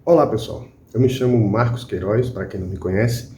Olá pessoal, eu me chamo Marcos Queiroz, para quem não me conhece,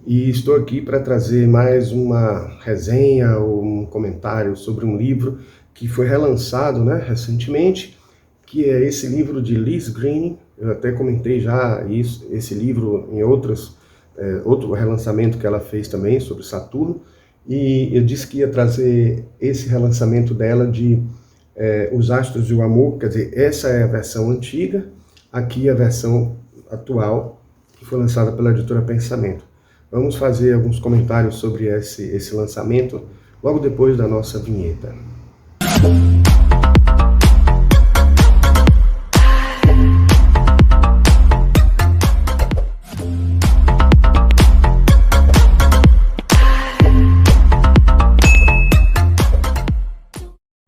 e estou aqui para trazer mais uma resenha ou um comentário sobre um livro que foi relançado, recentemente, que é esse livro de Liz Green. Eu até comentei já esse livro em outro relançamento que ela fez também sobre Saturno, e eu disse que ia trazer esse relançamento dela de Os Astros e o Amor. Quer dizer, essa é a versão antiga, aqui a versão atual, que foi lançada pela editora Pensamento. Vamos fazer alguns comentários sobre esse lançamento logo depois da nossa vinheta.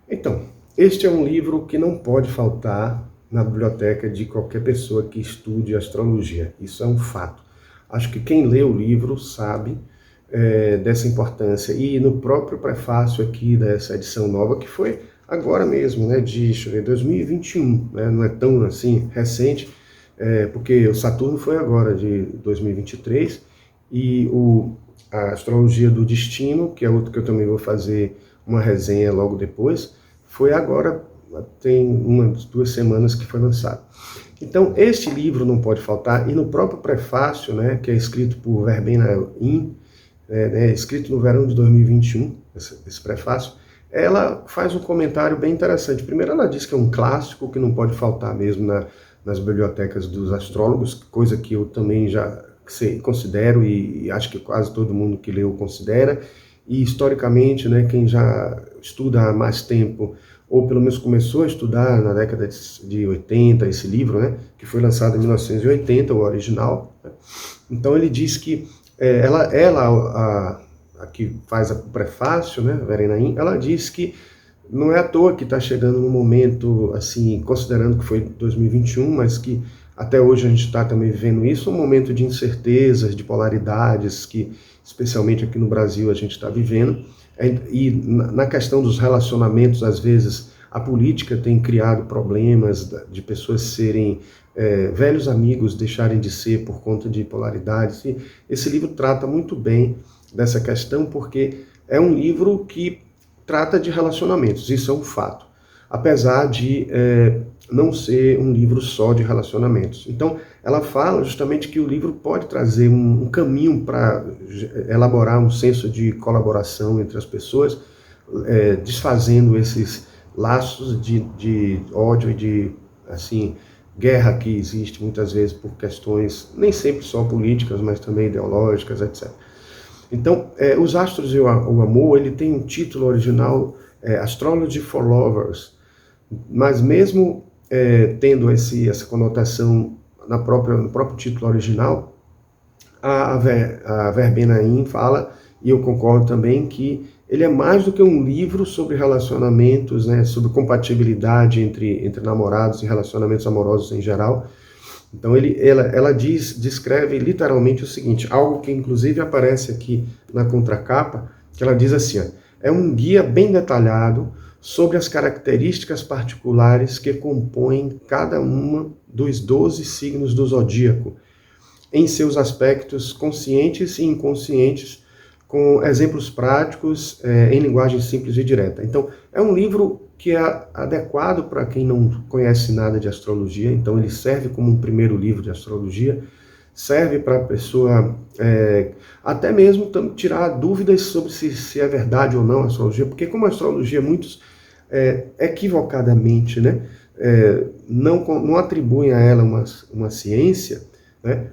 Então, este é um livro que não pode faltar na biblioteca de qualquer pessoa que estude astrologia. Isso é um fato. Acho que quem lê o livro sabe dessa importância. E no próprio prefácio aqui dessa edição nova, que foi agora mesmo, de 2021, não é tão assim recente, porque o Saturno foi agora, de 2023, e a Astrologia do Destino, que é outro que eu também vou fazer uma resenha logo depois, foi agora, tem umas 2 semanas que foi lançado. Então, este livro não pode faltar, e no próprio prefácio, que é escrito por Verbena In, escrito no verão de 2021, esse prefácio, ela faz um comentário bem interessante. Primeiro, ela diz que é um clássico que não pode faltar mesmo nas bibliotecas dos astrólogos, coisa que eu também já considero, e acho que quase todo mundo que leu considera. E historicamente, quem já estuda há mais tempo, ou pelo menos começou a estudar na década de 80, esse livro, que foi lançado em 1980, o original. Então ele diz que a que faz o prefácio, Verena In, ela diz que não é à toa que está chegando num momento, assim, considerando que foi 2021, mas que até hoje a gente está também vivendo isso, um momento de incertezas, de polaridades, que especialmente aqui no Brasil a gente está vivendo. E na questão dos relacionamentos, às vezes, a política tem criado problemas de pessoas serem velhos amigos, deixarem de ser por conta de polaridades. E esse livro trata muito bem dessa questão, porque é um livro que trata de relacionamentos, isso é um fato, apesar de não ser um livro só de relacionamentos. Então, ela fala justamente que o livro pode trazer um caminho para elaborar um senso de colaboração entre as pessoas, desfazendo esses laços de ódio e de, assim, guerra que existe muitas vezes por questões, nem sempre só políticas, mas também ideológicas, etc. Então, Os Astros e o Amor, ele tem um título original, Astrology for Lovers, mas mesmo tendo essa conotação no próprio título original, a Verbena In fala, e eu concordo também, que ele é mais do que um livro sobre relacionamentos, sobre compatibilidade entre namorados e relacionamentos amorosos em geral. Então ela descreve literalmente o seguinte, algo que inclusive aparece aqui na contracapa, que ela diz assim, é um guia bem detalhado sobre as características particulares que compõem cada uma dos 12 signos do zodíaco, em seus aspectos conscientes e inconscientes, com exemplos práticos, em linguagem simples e direta. Então, é um livro que é adequado para quem não conhece nada de astrologia, então ele serve como um primeiro livro de astrologia, serve para a pessoa até mesmo tirar dúvidas sobre se é verdade ou não a astrologia, porque como a astrologia, muitos equivocadamente não atribuem a ela uma ciência,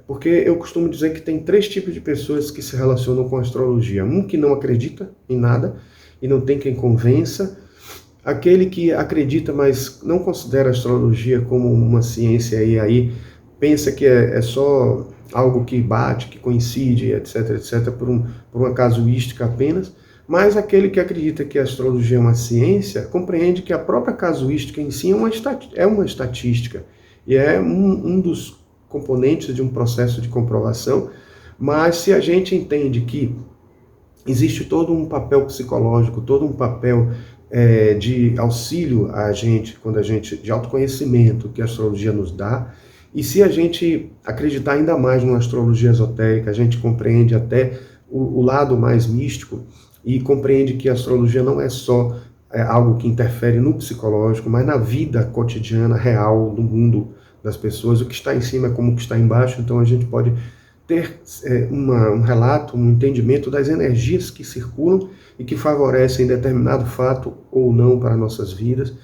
porque eu costumo dizer que tem 3 tipos de pessoas que se relacionam com a astrologia. Um que não acredita em nada e não tem quem convença, aquele que acredita, mas não considera a astrologia como uma ciência e aí pensa que é só algo que bate, que coincide, etc, etc, por uma casuística apenas, mas aquele que acredita que a astrologia é uma ciência, compreende que a própria casuística em si é uma estatística, e é um dos componentes de um processo de comprovação, mas se a gente entende que existe todo um papel psicológico, todo um papel de auxílio a gente, de autoconhecimento que a astrologia nos dá, E se a gente acreditar ainda mais numa astrologia esotérica, a gente compreende até o lado mais místico e compreende que a astrologia não é só algo que interfere no psicológico, mas na vida cotidiana, real, do mundo das pessoas. O que está em cima é como o que está embaixo, então a gente pode ter um relato, um entendimento das energias que circulam e que favorecem determinado fato ou não para nossas vidas.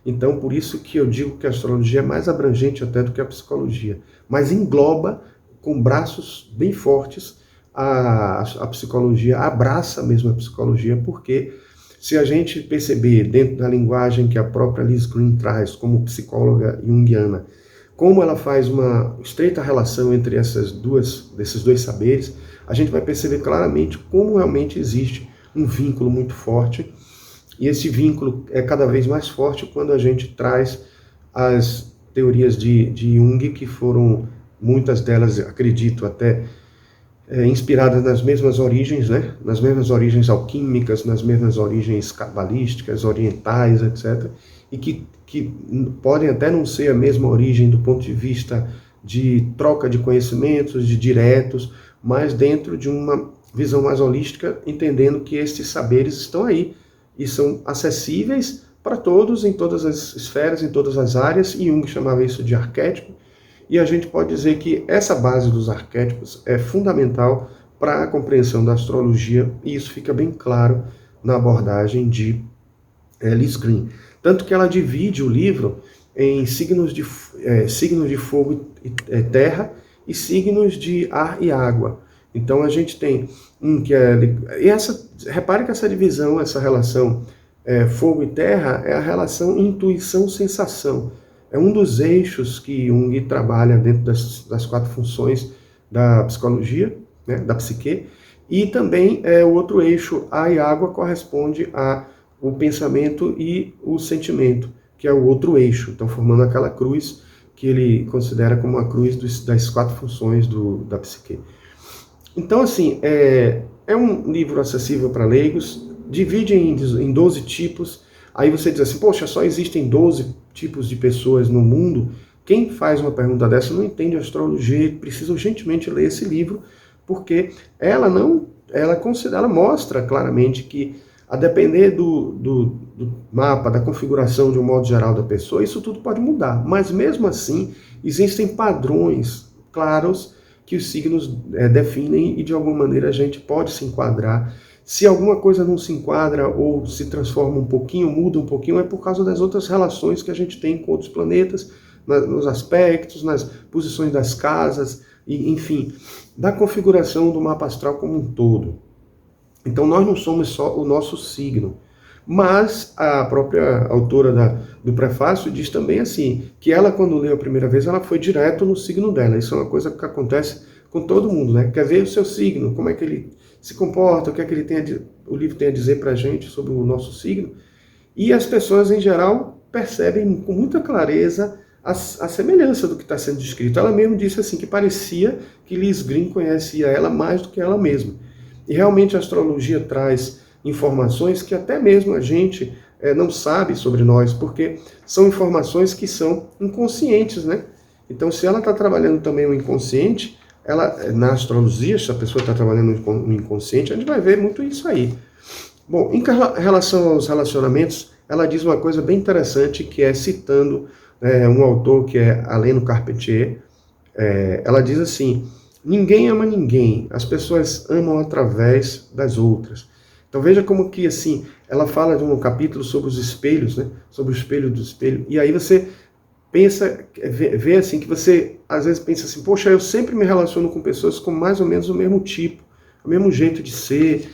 Então, por isso que eu digo que a astrologia é mais abrangente até do que a psicologia, mas engloba com braços bem fortes a psicologia, abraça mesmo a psicologia, porque se a gente perceber dentro da linguagem que a própria Liz Greene traz como psicóloga junguiana, como ela faz uma estreita relação entre desses dois saberes, a gente vai perceber claramente como realmente existe um vínculo muito forte. E esse vínculo é cada vez mais forte quando a gente traz as teorias de Jung, que foram, muitas delas, acredito, até inspiradas nas mesmas origens, né? Nas mesmas origens alquímicas, nas mesmas origens cabalísticas, orientais, etc. E que podem até não ser a mesma origem do ponto de vista de troca de conhecimentos, de diretos, mas dentro de uma visão mais holística, entendendo que estes saberes estão aí e são acessíveis para todos, em todas as esferas, em todas as áreas, e Jung chamava isso de arquétipo, e a gente pode dizer que essa base dos arquétipos é fundamental para a compreensão da astrologia, e isso fica bem claro na abordagem de Liz Greene. Tanto que ela divide o livro em signos de fogo e terra e signos de ar e água. Então a gente tem que é... repare que essa divisão, essa relação fogo e terra é a relação intuição-sensação. É um dos eixos que Jung trabalha dentro das 4 funções da psicologia, né, da psique, e também o outro eixo, ar e água, corresponde ao pensamento e o sentimento, que é o outro eixo, então formando aquela cruz que ele considera como a cruz das 4 funções da psique. Então, assim, é um livro acessível para leigos, divide em 12 tipos, aí você diz assim, poxa, só existem 12 tipos de pessoas no mundo. Quem faz uma pergunta dessa não entende astrologia, precisa urgentemente ler esse livro, porque ela mostra claramente que, a depender do mapa, da configuração de um modo geral da pessoa, isso tudo pode mudar. Mas mesmo assim, existem padrões claros que os signos definem e de alguma maneira a gente pode se enquadrar. Se alguma coisa não se enquadra ou se transforma um pouquinho, muda um pouquinho, é por causa das outras relações que a gente tem com outros planetas, nos aspectos, nas posições das casas, e, enfim, da configuração do mapa astral como um todo. Então nós não somos só o nosso signo, mas a própria autora do prefácio diz também assim, que ela, quando leu a primeira vez, ela foi direto no signo dela. Isso é uma coisa que acontece com todo mundo, né? Quer ver o seu signo, como é que ele se comporta, o que é que o livro tem a dizer para a gente sobre o nosso signo. E as pessoas, em geral, percebem com muita clareza a semelhança do que está sendo descrito. Ela mesma disse assim, que parecia que Liz Greene conhecia ela mais do que ela mesma. E realmente a astrologia traz informações que até mesmo a gente não sabe sobre nós, porque são informações que são inconscientes, né? Então, se ela está trabalhando também o inconsciente, na astrologia, se a pessoa está trabalhando o inconsciente, a gente vai ver muito isso aí. Bom, em relação aos relacionamentos, ela diz uma coisa bem interessante, que é citando um autor que é Alain Carpentier. Ela diz assim, ninguém ama ninguém, as pessoas amam através das outras. Então veja como que assim, ela fala de um capítulo sobre os espelhos, né? Sobre o espelho do espelho, e aí você vê assim, que você às vezes pensa assim, poxa, eu sempre me relaciono com pessoas com mais ou menos o mesmo tipo, o mesmo jeito de ser,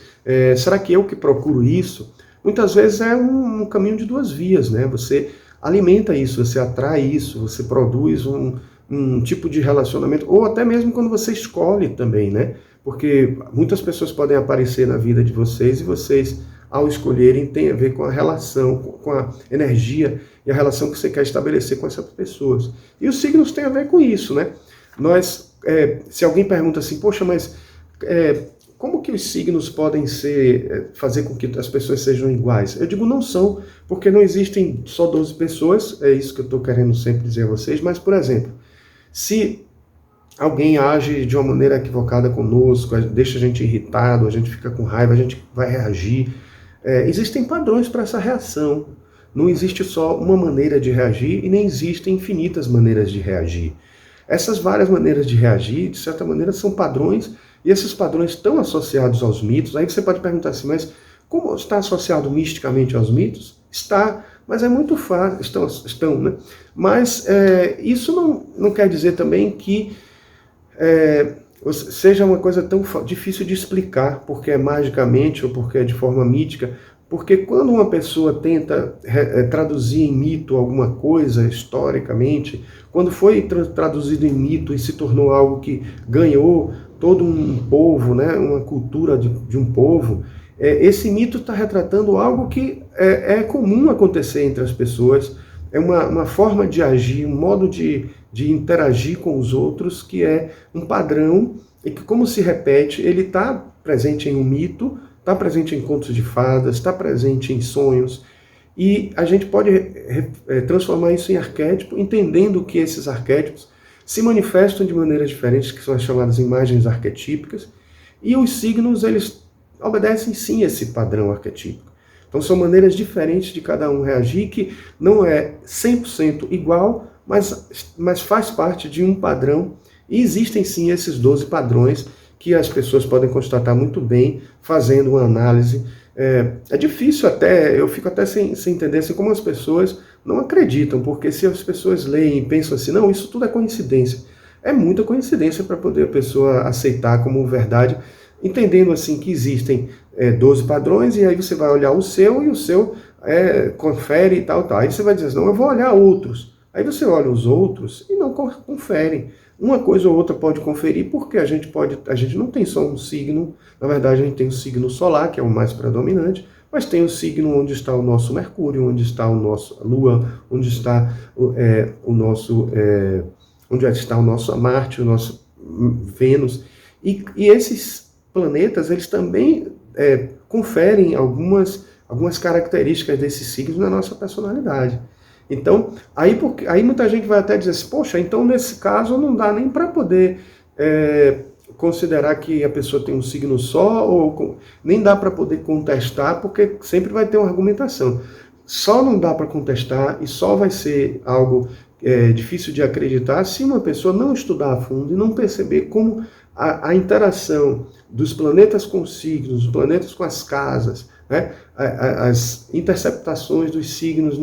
será que eu que procuro isso? Muitas vezes é um caminho de 2 vias, né? Você alimenta isso, você atrai isso, você produz um tipo de relacionamento, ou até mesmo quando você escolhe também, né? Porque muitas pessoas podem aparecer na vida de vocês e vocês, ao escolherem, tem a ver com a relação, com a energia e a relação que você quer estabelecer com essas pessoas. E os signos têm a ver com isso, né? Se alguém pergunta assim, poxa, mas como que os signos podem fazer com que as pessoas sejam iguais? Eu digo, não são, porque não existem só 12 pessoas, é isso que eu estou querendo sempre dizer a vocês, mas, por exemplo, Se alguém age de uma maneira equivocada conosco, deixa a gente irritado, a gente fica com raiva, a gente vai reagir. Existem padrões para essa reação. Não existe só uma maneira de reagir e nem existem infinitas maneiras de reagir. Essas várias maneiras de reagir, de certa maneira, são padrões, e esses padrões estão associados aos mitos. Aí você pode perguntar assim, mas como está associado misticamente aos mitos? Está, mas é muito fácil, estão, né? Mas isso não quer dizer também que seja uma coisa tão difícil de explicar, porque é magicamente ou porque é de forma mítica, porque quando uma pessoa tenta traduzir em mito alguma coisa historicamente, quando foi traduzido em mito e se tornou algo que ganhou todo um povo, né, uma cultura de um povo, esse mito está retratando algo que é comum acontecer entre as pessoas, é uma forma de agir, um modo de interagir com os outros, que é um padrão, e que, como se repete, ele está presente em um mito, está presente em contos de fadas, está presente em sonhos, e a gente pode transformar isso em arquétipo, entendendo que esses arquétipos se manifestam de maneiras diferentes, que são as chamadas imagens arquetípicas, e os signos, eles obedecem sim esse padrão arquetípico. Então são maneiras diferentes de cada um reagir, que não é 100% igual, mas faz parte de um padrão, e existem sim esses 12 padrões que as pessoas podem constatar muito bem fazendo uma análise. É difícil até, eu fico até sem entender assim, como as pessoas não acreditam, porque se as pessoas leem e pensam assim, não, isso tudo é coincidência. É muita coincidência para poder a pessoa aceitar como verdade, entendendo assim que existem 12 padrões, e aí você vai olhar o seu, e o seu confere e tal. Aí você vai dizer assim, não, eu vou olhar outros. Aí você olha os outros e não conferem. Uma coisa ou outra pode conferir, porque a gente não tem só um signo, na verdade a gente tem o signo solar, que é o mais predominante, mas tem o signo onde está o nosso Mercúrio, onde está o nosso Lua, onde está onde está o nosso Marte, o nosso Vênus, e esses planetas, eles também conferem algumas características desses signos na nossa personalidade. Então, aí muita gente vai até dizer assim, poxa, então nesse caso não dá nem para poder considerar que a pessoa tem um signo só, ou nem dá para poder contestar, porque sempre vai ter uma argumentação. Só não dá para contestar e só vai ser algo difícil de acreditar se uma pessoa não estudar a fundo e não perceber como a interação dos planetas com os signos, dos planetas com as casas, né, as interceptações dos signos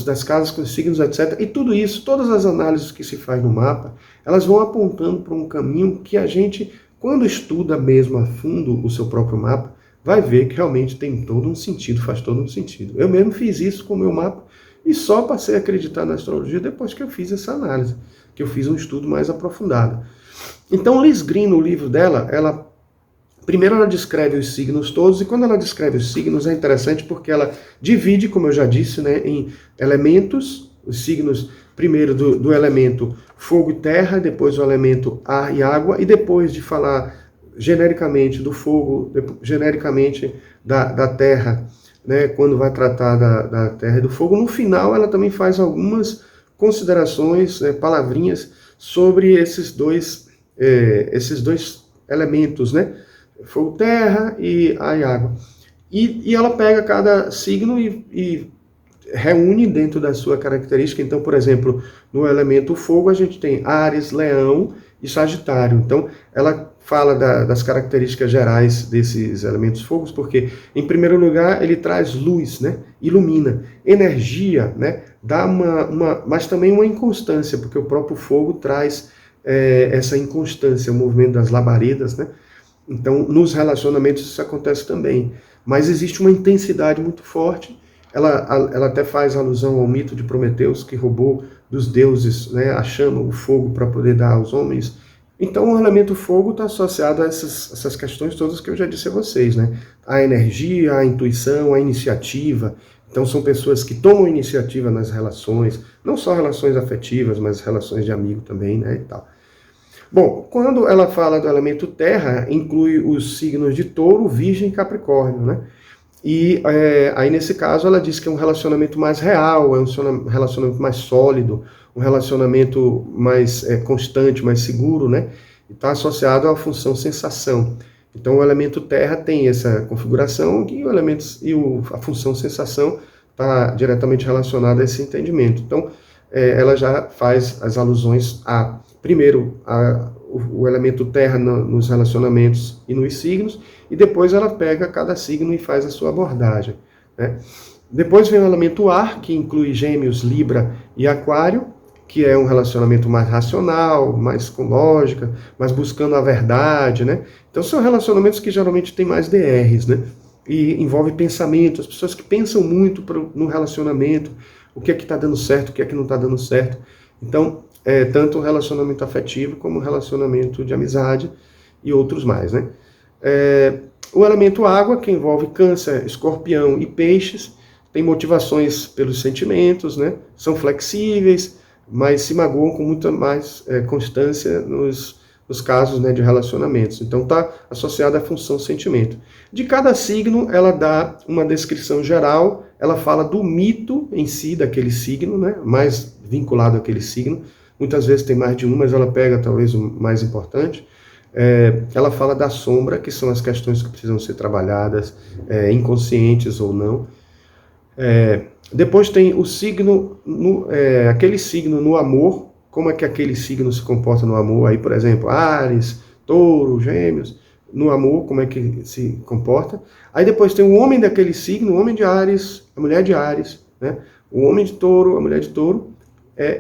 das casas com os signos, etc. E tudo isso, todas as análises que se faz no mapa, elas vão apontando para um caminho que a gente, quando estuda mesmo a fundo o seu próprio mapa, vai ver que realmente tem todo um sentido, faz todo um sentido. Eu mesmo fiz isso com o meu mapa e só passei a acreditar na astrologia depois que eu fiz essa análise, que eu fiz um estudo mais aprofundado. Então, Liz Green, no livro dela, primeiro ela descreve os signos todos, e quando ela descreve os signos é interessante porque ela divide, como eu já disse, né, em elementos, os signos primeiro do elemento fogo e terra, depois o elemento ar e água, e depois de falar genericamente do fogo, genericamente da terra, né, quando vai tratar da terra e do fogo, no final ela também faz algumas considerações, palavrinhas sobre esses dois elementos, né? Fogo, terra e água. E ela pega cada signo e reúne dentro da sua característica. Então, por exemplo, no elemento fogo a gente tem Áries, Leão e Sagitário. Então, ela fala das características gerais desses elementos fogos, porque, em primeiro lugar, ele traz luz, né? Ilumina, energia, né? Dá mas também uma inconstância, porque o próprio fogo traz essa inconstância, o movimento das labaredas, né? Então, nos relacionamentos isso acontece também. Mas existe uma intensidade muito forte. Ela até faz alusão ao mito de Prometeus, que roubou dos deuses, né, a chama, o fogo, para poder dar aos homens. Então, o elemento fogo está associado a essas questões todas que eu já disse a vocês, né? A energia, a intuição, a iniciativa. Então, são pessoas que tomam iniciativa nas relações, não só relações afetivas, mas relações de amigo também, né, e tal. Bom, quando ela fala do elemento terra, inclui os signos de touro, virgem e capricórnio, né? E aí nesse caso ela diz que é um relacionamento mais real, é um relacionamento mais sólido, um relacionamento mais constante, mais seguro, né? E está associado à função sensação. Então o elemento terra tem essa configuração e a função sensação está diretamente relacionada a esse entendimento. Então ela já faz as alusões primeiro, o elemento terra nos relacionamentos e nos signos, e depois ela pega cada signo e faz a sua abordagem, né? Depois vem o elemento ar, que inclui Gêmeos, Libra e Aquário, que é um relacionamento mais racional, mais com lógica, mais buscando a verdade, né? Então são relacionamentos que geralmente têm mais DRs, né? E envolve pensamento, as pessoas que pensam muito no relacionamento, o que é que está dando certo, o que é que não está dando certo. Então, tanto o relacionamento afetivo como o relacionamento de amizade e outros mais, né? O elemento água, que envolve Câncer, Escorpião e Peixes, tem motivações pelos sentimentos, né? São flexíveis, mas se magoam com muita mais constância nos casos, né, de relacionamentos. Então está associada à função sentimento. De cada signo, ela dá uma descrição geral, ela fala do mito em si daquele signo, né, mais vinculado àquele signo. Muitas vezes tem mais de um, mas ela pega talvez o mais importante. Ela fala da sombra, que são as questões que precisam ser trabalhadas, inconscientes ou não. Depois tem o signo, aquele signo no amor, como é que aquele signo se comporta no amor. Aí, por exemplo, Áries, Touro, Gêmeos, no amor, como é que se comporta. Aí depois tem o homem daquele signo, o homem de Áries, a mulher de Áries, né? O homem de Touro, a mulher de Touro.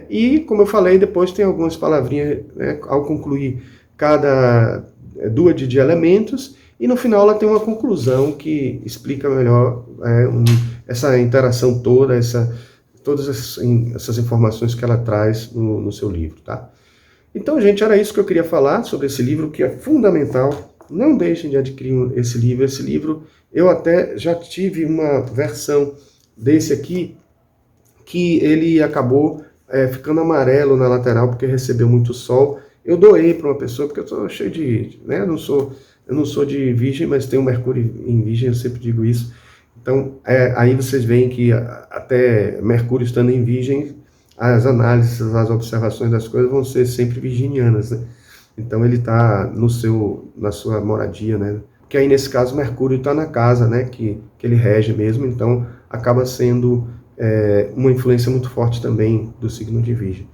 E, como eu falei, depois tem algumas palavrinhas, né, ao concluir cada dúade de elementos, e no final ela tem uma conclusão que explica melhor essa interação toda, todas essas informações que ela traz no seu livro, tá? Então, gente, era isso que eu queria falar sobre esse livro, que é fundamental. Não deixem de adquirir esse livro. Esse livro, eu até já tive uma versão desse aqui, que ele acabou ficando amarelo na lateral, porque recebeu muito sol. Eu doei para uma pessoa, porque eu estou cheio de... né, eu não sou de Virgem, mas tenho Mercúrio em Virgem, eu sempre digo isso. Então, aí vocês veem que até Mercúrio estando em Virgem, as análises, as observações das coisas vão ser sempre virginianas, né? Então ele está na sua moradia, né? Porque aí nesse caso Mercúrio está na casa, né? Que ele rege mesmo, então acaba sendo uma influência muito forte também do signo de Virgem.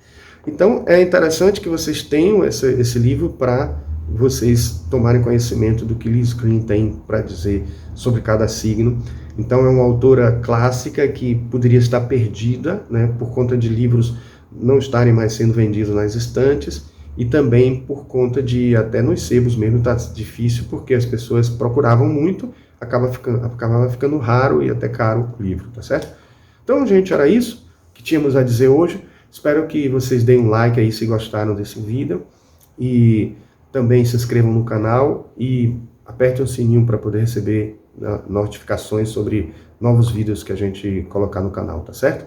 Então é interessante que vocês tenham esse livro para vocês tomarem conhecimento do que Liz Green tem para dizer sobre cada signo. Então é uma autora clássica que poderia estar perdida, né, por conta de livros não estarem mais sendo vendidos nas estantes, e também por conta de até nos sebos mesmo está difícil, porque as pessoas procuravam muito, acabava ficando raro e até caro o livro, tá certo? Então, gente, era isso que tínhamos a dizer hoje. Espero que vocês deem um like aí se gostaram desse vídeo, e também se inscrevam no canal e apertem o sininho para poder receber notificações sobre novos vídeos que a gente colocar no canal, tá certo?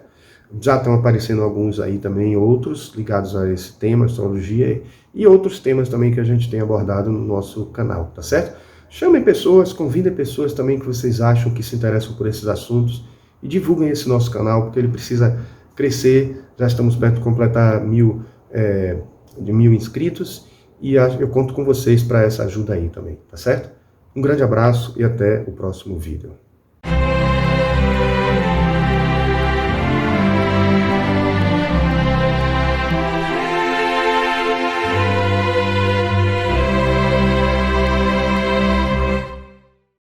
Já estão aparecendo alguns aí também, outros ligados a esse tema, astrologia, e outros temas também que a gente tem abordado no nosso canal, tá certo? Chamem pessoas, convidem pessoas também que vocês acham que se interessam por esses assuntos, e divulguem esse nosso canal, porque ele precisa crescer. Já estamos perto de completar 1.000 inscritos, e eu conto com vocês para essa ajuda aí também, tá certo? Um grande abraço e até o próximo vídeo.